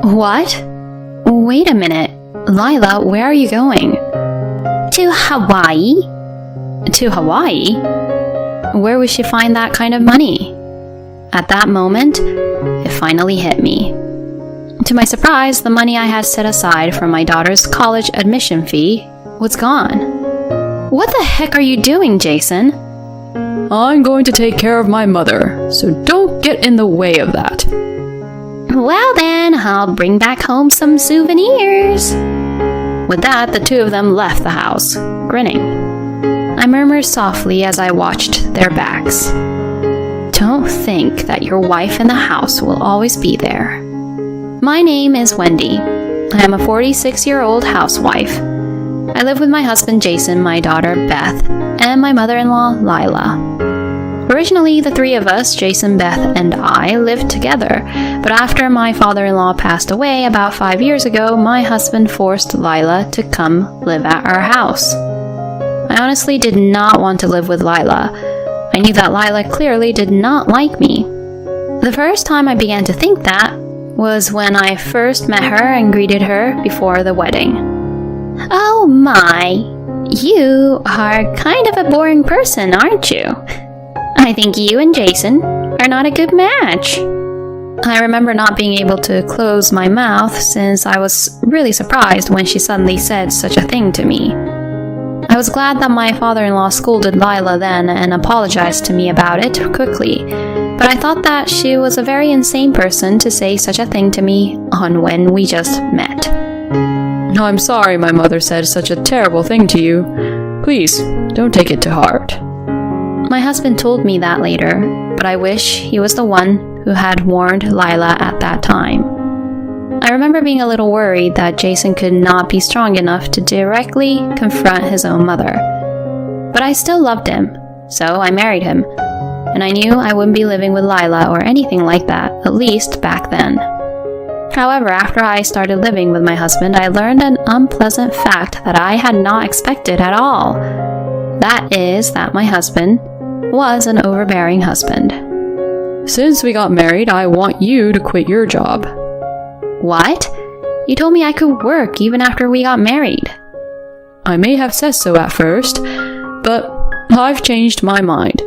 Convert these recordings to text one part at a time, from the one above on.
What? Wait a minute. Lila, where are you going? To Hawaii. To Hawaii? Where would she find that kind of money? At that moment, it finally hit me. To my surprise, the money I had set aside for my daughter's college admission fee was gone. What the heck are you doing, Jason? I'm going to take care of my mother, so don't get in the way of that. Well then, I'll bring back home some souvenirs. With that, the two of them left the house, grinning. I murmured softly as I watched their backs. Don't think that your wife in the house will always be there. My name is Wendy. I am a 46-year-old housewife. I live with my husband Jason, my daughter Beth, and my mother-in-law Lila. Originally, the three of us, Jason, Beth, and I, lived together, but after my father-in-law passed away about 5 years ago, my husband forced Lila to come live at our house. I honestly did not want to live with Lila. I knew that Lila clearly did not like me. The first time I began to think that was when I first met her and greeted her before the wedding. Oh my, you are kind of a boring person, aren't you? I think you and Jason are not a good match. I remember not being able to close my mouth since I was really surprised when she suddenly said such a thing to me. I was glad that my father-in-law scolded Lila then and apologized to me about it quickly, but I thought that she was a very insane person to say such a thing to me on when we just met. I'm sorry my mother said such a terrible thing to you. Please, don't take it to heart. My husband told me that later, but I wish he was the one who had warned Lila at that time. I remember being a little worried that Jason could not be strong enough to directly confront his own mother. But I still loved him, so I married him, and I knew I wouldn't be living with Lila or anything like that, at least back then. However, after I started living with my husband, I learned an unpleasant fact that I had not expected at all. That is that my husband was an overbearing husband. Since we got married, I want you to quit your job. What? You told me I could work even after we got married. I may have said so at first, but I've changed my mind.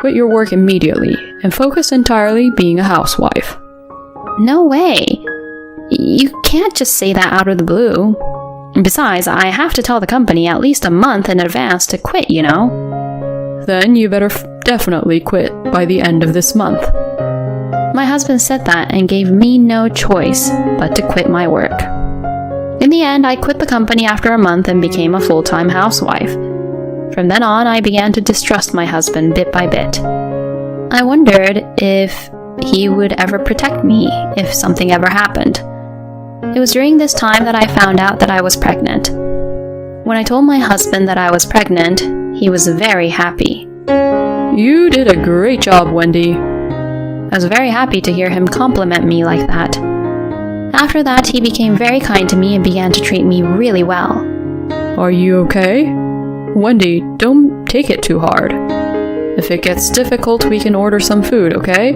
Quit your work immediately and focus entirely being a housewife. No way. You can't just say that out of the blue. Besides, I have to tell the company at least a month in advance to quit, you know. Then you better definitely quit by the end of this month. My husband said that and gave me no choice but to quit my work. In the end, I quit the company after a month and became a full-time housewife. From then on, I began to distrust my husband bit by bit. I wondered if he would ever protect me if something ever happened. It was during this time that I found out that I was pregnant. When I told my husband that I was pregnant, he was very happy. You did a great job, Wendy. I was very happy to hear him compliment me like that. After that, he became very kind to me and began to treat me really well. Are you okay? Wendy, don't take it too hard. If it gets difficult, we can order some food, okay?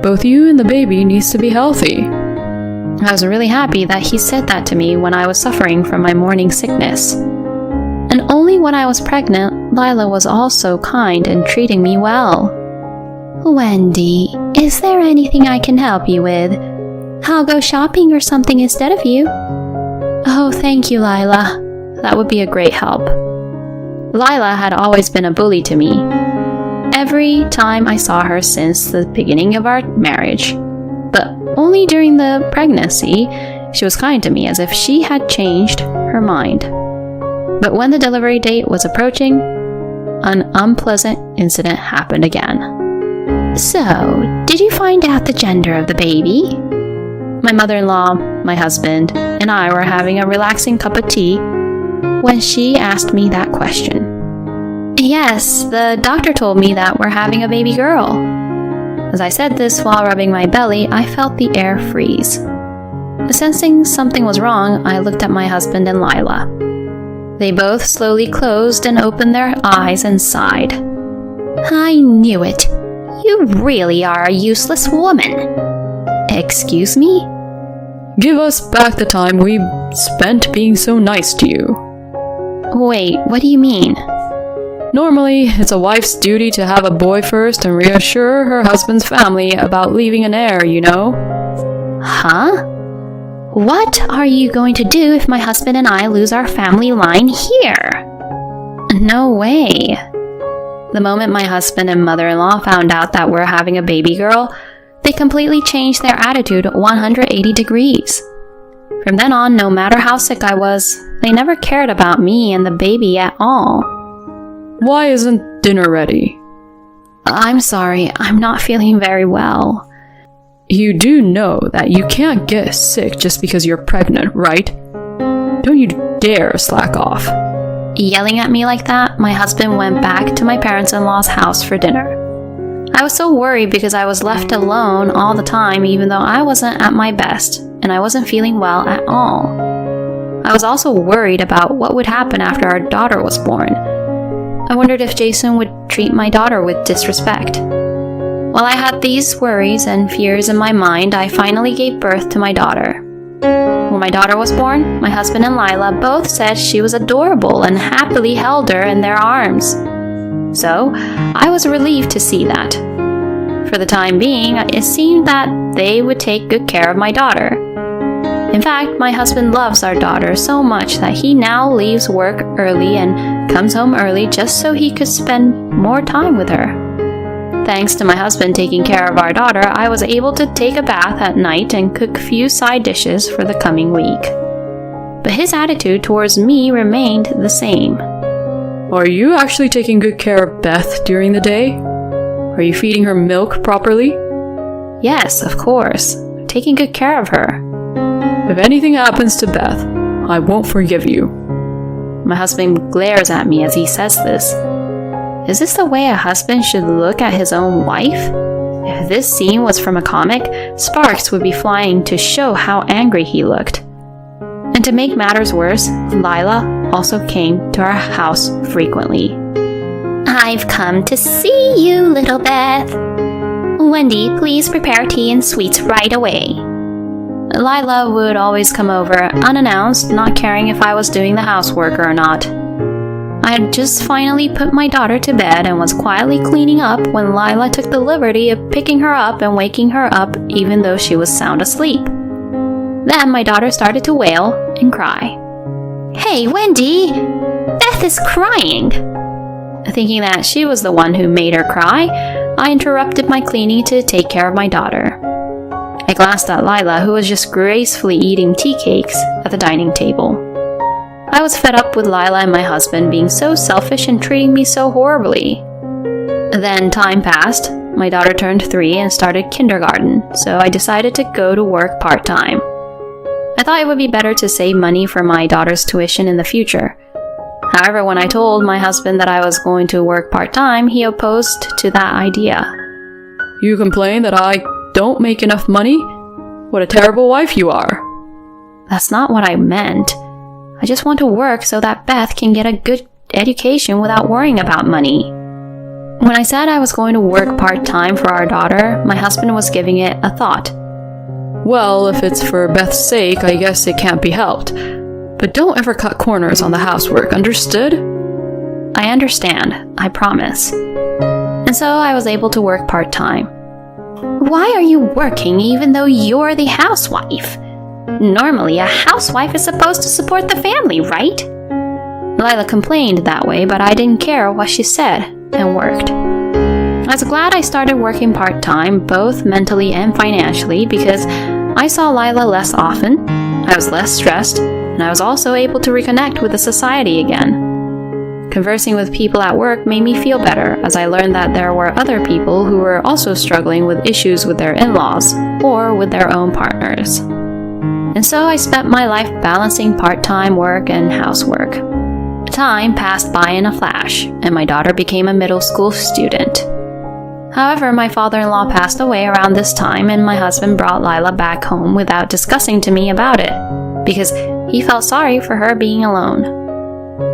Both you and the baby needs to be healthy. I was really happy that he said that to me when I was suffering from my morning sickness. And only when I was pregnant, Lila was also kind and treating me well. Wendy, is there anything I can help you with? I'll go shopping or something instead of you. Oh, thank you, Lila. That would be a great help. Lila had always been a bully to me. Every time I saw her since the beginning of our marriage. But only during the pregnancy, she was kind to me as if she had changed her mind. But when the delivery date was approaching, an unpleasant incident happened again. So, did you find out the gender of the baby? My mother-in-law, my husband, and I were having a relaxing cup of tea when she asked me that question. Yes, the doctor told me that we're having a baby girl. As I said this while rubbing my belly, I felt the air freeze. Sensing something was wrong, I looked at my husband and Lila. They both slowly closed and opened their eyes and sighed. I knew it. You really are a useless woman. Excuse me? Give us back the time we spent being so nice to you. Wait, what do you mean? Normally, it's a wife's duty to have a boy first and reassure her husband's family about leaving an heir, you know? Huh? What are you going to do if my husband and I lose our family line here? No way. The moment my husband and mother-in-law found out that we're having a baby girl, they completely changed their attitude 180 degrees. From then on, no matter how sick I was, they never cared about me and the baby at all. Why isn't dinner ready? I'm sorry, I'm not feeling very well. You do know that you can't get sick just because you're pregnant, right? Don't you dare slack off. Yelling at me like that, my husband went back to my parents-in-law's house for dinner. I was so worried because I was left alone all the time even though I wasn't at my best and I wasn't feeling well at all. I was also worried about what would happen after our daughter was born. I wondered if Jason would treat my daughter with disrespect. While I had these worries and fears in my mind, I finally gave birth to my daughter. When my daughter was born, my husband and Lila both said she was adorable and happily held her in their arms. So, I was relieved to see that. For the time being, it seemed that they would take good care of my daughter. In fact, my husband loves our daughter so much that he now leaves work early and comes home early just so he could spend more time with her. Thanks to my husband taking care of our daughter, I was able to take a bath at night and cook a few side dishes for the coming week. But his attitude towards me remained the same. Are you actually taking good care of Beth during the day? Are you feeding her milk properly? Yes, of course. I'm taking good care of her. If anything happens to Beth, I won't forgive you. My husband glares at me as he says this. Is this the way a husband should look at his own wife? If this scene was from a comic, sparks would be flying to show how angry he looked. And to make matters worse, Lila also came to our house frequently. I've come to see you, little Beth. Wendy, please prepare tea and sweets right away. Lila would always come over unannounced, not caring if I was doing the housework or not. I had just finally put my daughter to bed and was quietly cleaning up when Lila took the liberty of picking her up and waking her up even though she was sound asleep. Then my daughter started to wail and cry. Hey, Wendy! Beth is crying! Thinking that she was the one who made her cry, I interrupted my cleaning to take care of my daughter. I glanced at Lila, who was just gracefully eating tea cakes at the dining table. I was fed up with Lila and my husband being so selfish and treating me so horribly. Then time passed. My daughter turned 3 and started kindergarten, so I decided to go to work part-time. I thought it would be better to save money for my daughter's tuition in the future. However, when I told my husband that I was going to work part-time, he opposed to that idea. You complain that I don't make enough money? What a terrible wife you are. That's not what I meant. I just want to work so that Beth can get a good education without worrying about money. When I said I was going to work part-time for our daughter, my husband was giving it a thought. Well, if it's for Beth's sake, I guess it can't be helped. But don't ever cut corners on the housework, understood? I understand, I promise. And so I was able to work part-time. Why are you working even though you're the housewife? Normally, a housewife is supposed to support the family, right? Lila complained that way, but I didn't care what she said and worked. I was glad I started working part-time, both mentally and financially, because I saw Lila less often, I was less stressed, and I was also able to reconnect with the society again. Conversing with people at work made me feel better, as I learned that there were other people who were also struggling with issues with their in-laws or with their own partners. And so I spent my life balancing part-time work and housework. Time passed by in a flash, and my daughter became a middle school student. However, my father-in-law passed away around this time, and my husband brought Lila back home without discussing to me about it, because he felt sorry for her being alone.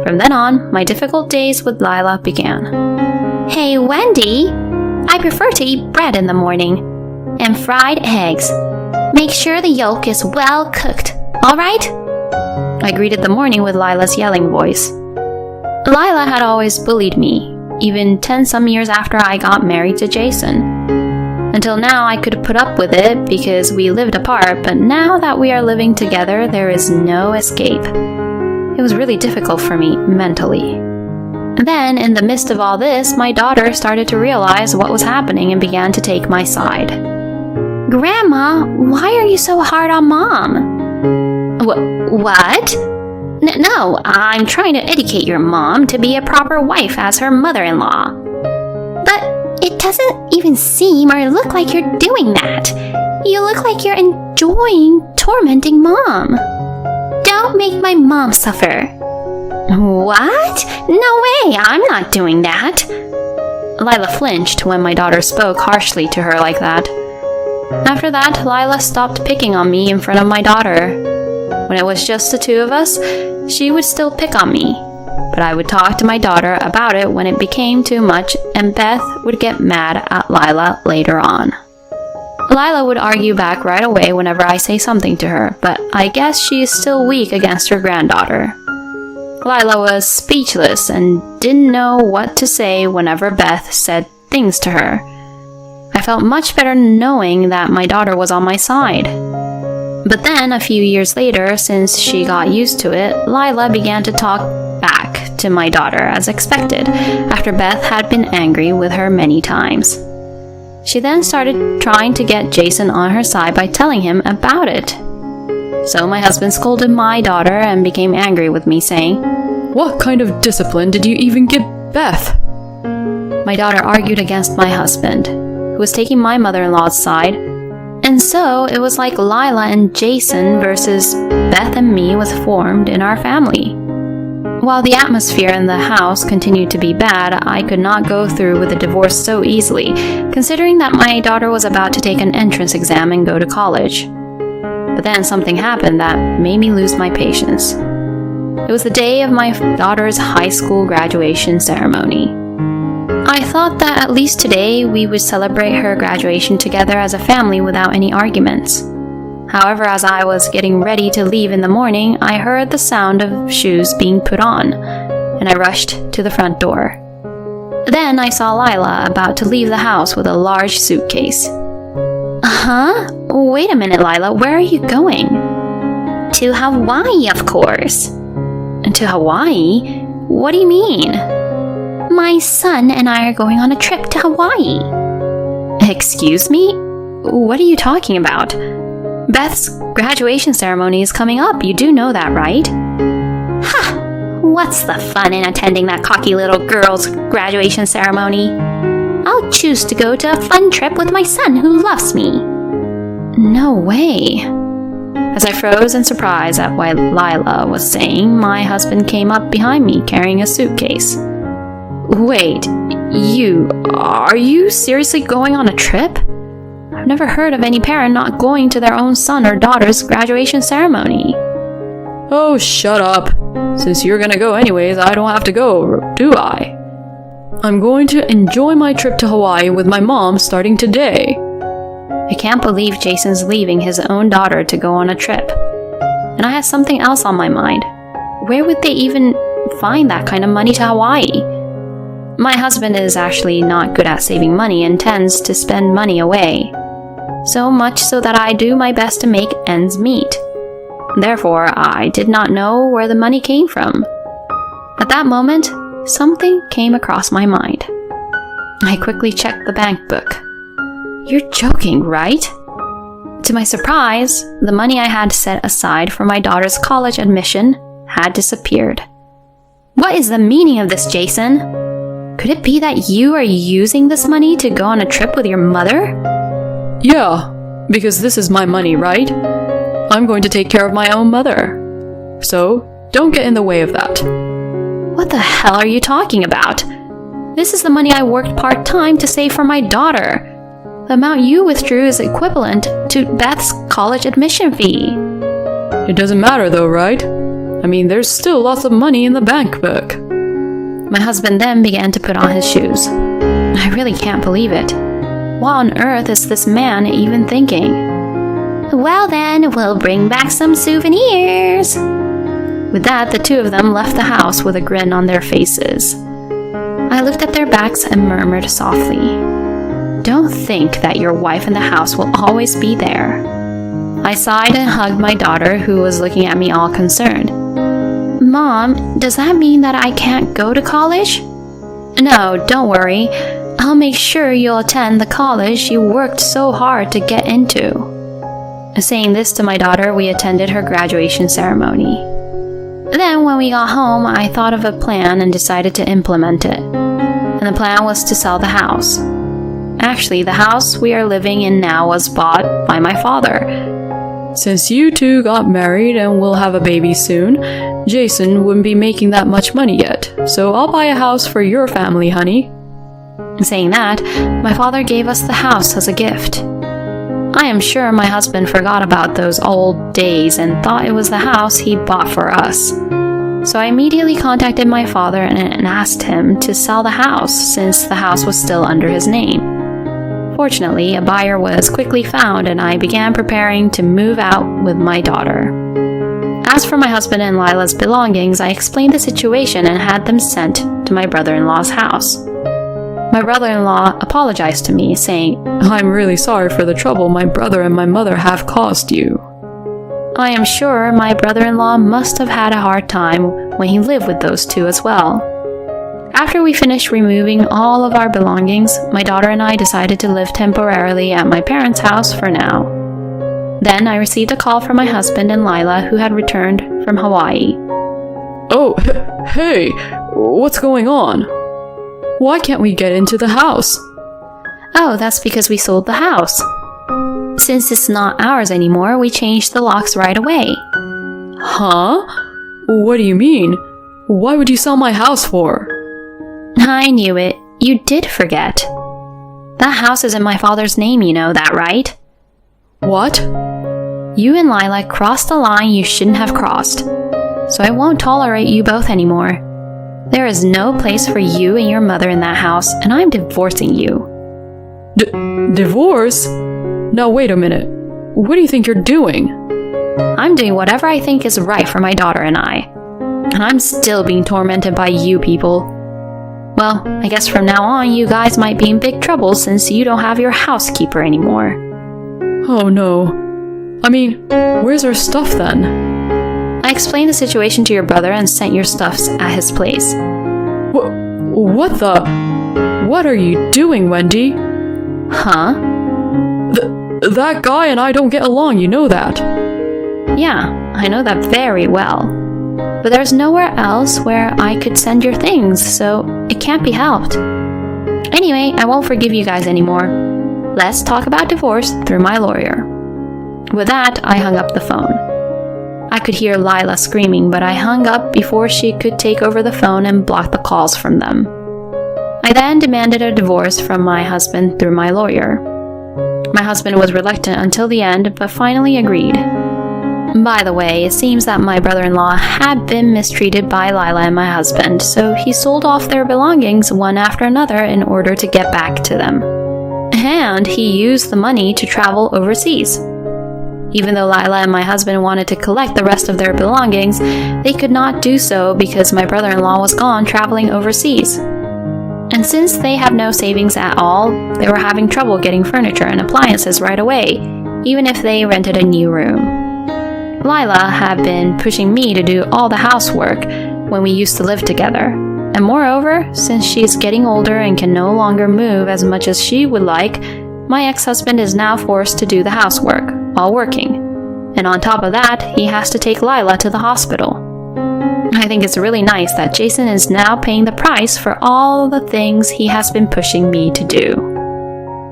From then on, my difficult days with Lila began. Hey, Wendy! I prefer to eat bread in the morning, and fried eggs. Make sure the yolk is well cooked, alright? I greeted the morning with Lila's yelling voice. Lila had always bullied me, even 10-some years after I got married to Jason. Until now, I could put up with it because we lived apart, but now that we are living together, there is no escape. It was really difficult for me mentally. Then, in the midst of all this, my daughter started to realize what was happening and began to take my side. Grandma, why are you so hard on Mom? What? No, I'm trying to educate your mom to be a proper wife as her mother-in-law. But it doesn't even seem or look like you're doing that. You look like you're enjoying tormenting Mom. Don't make my mom suffer. What? No way, I'm not doing that. Lila flinched when my daughter spoke harshly to her like that. After that, Lila stopped picking on me in front of my daughter. When it was just the two of us, she would still pick on me, but I would talk to my daughter about it when it became too much, and Beth would get mad at Lila later on. Lila would argue back right away whenever I say something to her, but I guess she is still weak against her granddaughter. Lila was speechless and didn't know what to say whenever Beth said things to her. I felt much better knowing that my daughter was on my side. But then, a few years later, since she got used to it, Lila began to talk back to my daughter as expected, after Beth had been angry with her many times. She then started trying to get Jason on her side by telling him about it. So my husband scolded my daughter and became angry with me, saying, "What kind of discipline did you even give Beth?" My daughter argued against my husband, who was taking my mother-in-law's side, and so it was like Lila and Jason versus Beth and me was formed in our family. While the atmosphere in the house continued to be bad, I could not go through with a divorce so easily, considering that my daughter was about to take an entrance exam and go to college. But then something happened that made me lose my patience. It was the day of my daughter's high school graduation ceremony. I thought that at least today we would celebrate her graduation together as a family without any arguments. However, as I was getting ready to leave in the morning, I heard the sound of shoes being put on, and I rushed to the front door. Then I saw Lila about to leave the house with a large suitcase. Huh? Wait a minute, Lila, where are you going? To Hawaii, of course. To Hawaii? What do you mean? My son and I are going on a trip to Hawaii. Excuse me? What are you talking about? Beth's graduation ceremony is coming up. You do know that, right? Ha! What's the fun in attending that cocky little girl's graduation ceremony? I'll choose to go to a fun trip with my son who loves me. No way. As I froze in surprise at what Lila was saying, my husband came up behind me carrying a suitcase. Wait, are you seriously going on a trip? I've never heard of any parent not going to their own son or daughter's graduation ceremony. Oh, shut up. Since you're gonna go anyways, I don't have to go, do I? I'm going to enjoy my trip to Hawaii with my mom starting today. I can't believe Jason's leaving his own daughter to go on a trip. And I had something else on my mind. Where would they even find that kind of money to Hawaii? My husband is actually not good at saving money and tends to spend money away. So much so that I do my best to make ends meet. Therefore, I did not know where the money came from. At that moment, something came across my mind. I quickly checked the bank book. You're joking, right? To my surprise, the money I had set aside for my daughter's college admission had disappeared. What is the meaning of this, Jason? Could it be that you are using this money to go on a trip with your mother? Yeah, because this is my money, right? I'm going to take care of my own mother. So, don't get in the way of that. What the hell are you talking about? This is the money I worked part-time to save for my daughter. The amount you withdrew is equivalent to Beth's college admission fee. It doesn't matter though, right? I mean, there's still lots of money in the bank book. My husband then began to put on his shoes. I really can't believe it. What on earth is this man even thinking? Well then, we'll bring back some souvenirs. With that, the two of them left the house with a grin on their faces. I looked at their backs and murmured softly, "Don't think that your wife in the house will always be there." I sighed and hugged my daughter, who was looking at me all concerned. Mom, does that mean that I can't go to college? No, don't worry. I'll make sure you'll attend the college you worked so hard to get into. Saying this to my daughter, we attended her graduation ceremony. Then when we got home, I thought of a plan and decided to implement it. And the plan was to sell the house. Actually, the house we are living in now was bought by my father. Since you two got married and will have a baby soon, Jason wouldn't be making that much money yet, so I'll buy a house for your family, honey. Saying that, my father gave us the house as a gift. I am sure my husband forgot about those old days and thought it was the house he bought for us. So I immediately contacted my father and asked him to sell the house since the house was still under his name. Fortunately, a buyer was quickly found and I began preparing to move out with my daughter. As for my husband and Lila's belongings, I explained the situation and had them sent to my brother-in-law's house. My brother-in-law apologized to me, saying, I'm really sorry for the trouble my brother and my mother have caused you. I am sure my brother-in-law must have had a hard time when he lived with those two as well. After we finished removing all of our belongings, my daughter and I decided to live temporarily at my parents' house for now. Then I received a call from my husband and Lila, who had returned from Hawaii. Oh, hey, what's going on? Why can't we get into the house? Oh, that's because we sold the house. Since it's not ours anymore, we changed the locks right away. Huh? What do you mean? Why would you sell my house for? I knew it. You did forget. That house is in my father's name, you know that, right? What? You and Lila crossed the line you shouldn't have crossed. So I won't tolerate you both anymore. There is no place for you and your mother in that house, and I'm divorcing you. Divorce? Now wait a minute. What do you think you're doing? I'm doing whatever I think is right for my daughter and I. And I'm still being tormented by you people. Well, I guess from now on you guys might be in big trouble since you don't have your housekeeper anymore. Oh no. I mean, where's our stuff then? I explained the situation to your brother and sent your stuffs at his place. What the? What are you doing, Wendy? Huh? That guy and I don't get along, you know that. Yeah, I know that very well. But there's nowhere else where I could send your things, so it can't be helped. Anyway, I won't forgive you guys anymore. Let's talk about divorce through my lawyer. With that, I hung up the phone. I could hear Lila screaming, but I hung up before she could take over the phone and block the calls from them. I then demanded a divorce from my husband through my lawyer. My husband was reluctant until the end, but finally agreed. By the way, it seems that my brother-in-law had been mistreated by Lila and my husband, so he sold off their belongings one after another in order to get back to them. And he used the money to travel overseas. Even though Lila and my husband wanted to collect the rest of their belongings, they could not do so because my brother-in-law was gone traveling overseas. And since they have no savings at all, they were having trouble getting furniture and appliances right away, even if they rented a new room. Lila had been pushing me to do all the housework when we used to live together. And moreover, since she's getting older and can no longer move as much as she would like, my ex-husband is now forced to do the housework while working. And on top of that, he has to take Lila to the hospital. I think it's really nice that Jason is now paying the price for all the things he has been pushing me to do.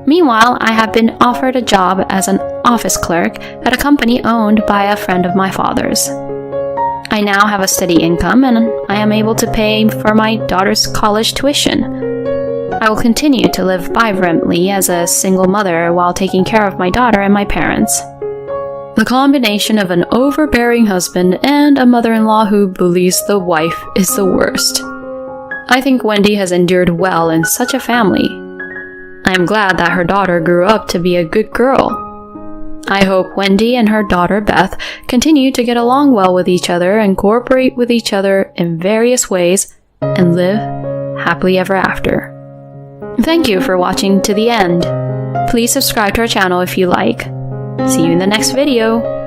Meanwhile, I have been offered a job as an office clerk at a company owned by a friend of my father's. I now have a steady income and I am able to pay for my daughter's college tuition. I will continue to live vibrantly as a single mother while taking care of my daughter and my parents. The combination of an overbearing husband and a mother-in-law who believes the wife is the worst. I think Wendy has endured well in such a family. I am glad that her daughter grew up to be a good girl. I hope Wendy and her daughter Beth continue to get along well with each other and cooperate with each other in various ways and live happily ever after. Thank you for watching to the end. Please subscribe to our channel if you like. See you in the next video.